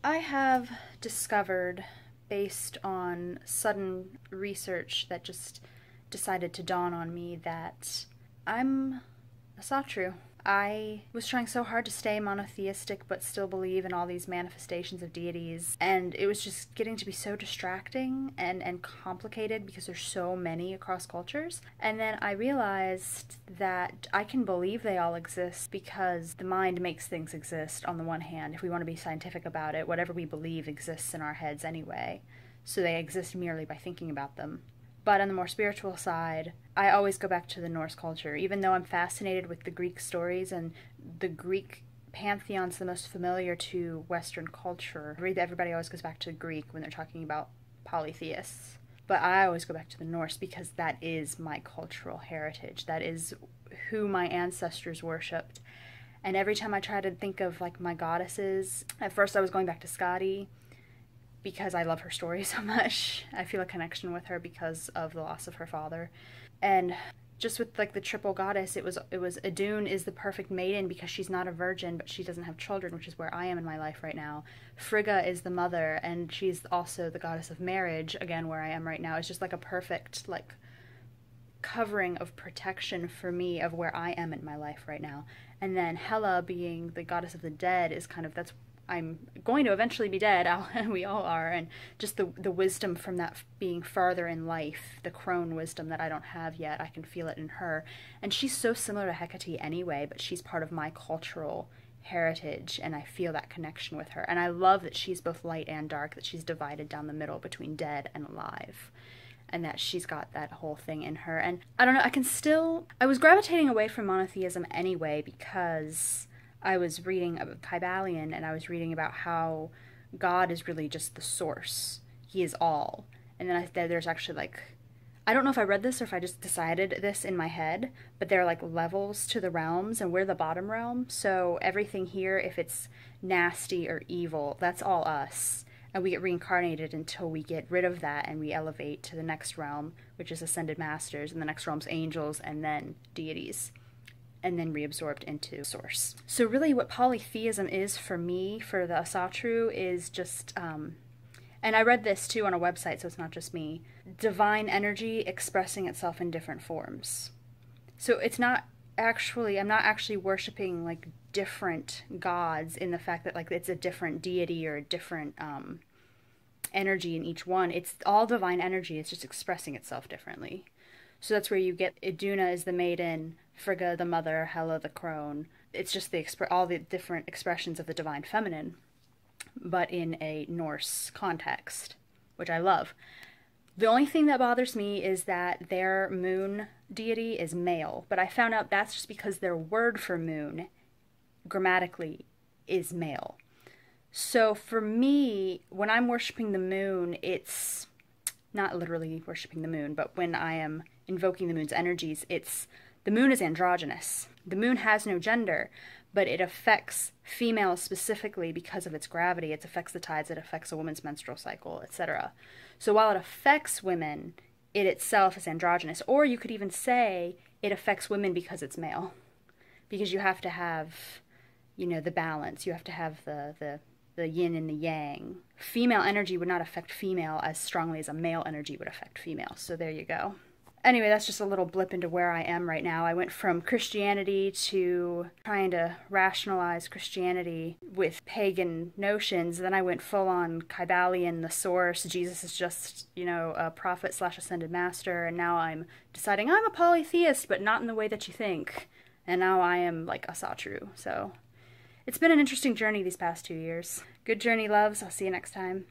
I have discovered, based on sudden research that just decided to dawn on me, that I'm a Satru. I was trying so hard to stay monotheistic but still believe in all these manifestations of deities, and it was just getting to be so distracting and complicated because there's so many across cultures. And then I realized that I can believe they all exist because the mind makes things exist on the one hand. If we want to be scientific about it, whatever we believe exists in our heads anyway, so they exist merely by thinking about them. But on the more spiritual side, I always go back to the Norse culture. Even though I'm fascinated with the Greek stories, and the Greek pantheon's the most familiar to Western culture. Everybody always goes back to Greek when they're talking about polytheists. But I always go back to the Norse because that is my cultural heritage. That is who my ancestors worshipped. And every time I try to think of like my goddesses, at first I was going back to Skadi, because I love her story so much. I feel a connection with her because of the loss of her father. And just with like the triple goddess, it was Idun is the perfect maiden because she's not a virgin, but she doesn't have children, which is where I am in my life right now. Frigga is the mother, and she's also the goddess of marriage, again where I am right now. It's just like a perfect like covering of protection for me of where I am in my life right now. And then Hela, being the goddess of the dead, is kind of, that's, I'm going to eventually be dead, we all are, and just the wisdom from that being farther in life, the crone wisdom that I don't have yet, I can feel it in her. And she's so similar to Hecate anyway, but she's part of my cultural heritage, and I feel that connection with her. And I love that she's both light and dark, that she's divided down the middle between dead and alive, and that she's got that whole thing in her. And I don't know, I was gravitating away from monotheism anyway because I was reading about Kybalion, and I was reading about how God is really just the source. He is all. And then there's actually like, I don't know if I read this or if I just decided this in my head, but there are like levels to the realms, and we're the bottom realm. So everything here, if it's nasty or evil, that's all us. And we get reincarnated until we get rid of that and we elevate to the next realm, which is ascended masters, and the next realm's angels, and then deities, and then reabsorbed into source. So really what polytheism is for me, for the Asatru, is just, and I read this too on a website, so it's not just me, divine energy expressing itself in different forms. So it's not actually, I'm not actually worshiping like different gods in the fact that like it's a different deity or a different energy in each one. It's all divine energy, it's just expressing itself differently. So that's where you get Iduna is the maiden, Frigga the mother, Hela the crone. It's just all the different expressions of the divine feminine, but in a Norse context, which I love. The only thing that bothers me is that their moon deity is male, but I found out that's just because their word for moon, grammatically, is male. So for me, when I'm worshiping the moon, it's not literally worshiping the moon, but when I am invoking the moon's energies, the moon is androgynous. The moon has no gender, but it affects females specifically because of its gravity. It affects the tides, it affects a woman's menstrual cycle, etc. So while it affects women, it itself is androgynous. Or you could even say it affects women because it's male. Because you have to have, the balance. You have to have the yin and the yang. Female energy would not affect female as strongly as a male energy would affect female. So there you go. Anyway, that's just a little blip into where I am right now. I went from Christianity to trying to rationalize Christianity with pagan notions. Then I went full on Kybalion, the source. Jesus is just, a prophet / ascended master. And now I'm deciding I'm a polytheist, but not in the way that you think. And now I am like a Satru. So it's been an interesting journey these past 2 years. Good journey, loves. I'll see you next time.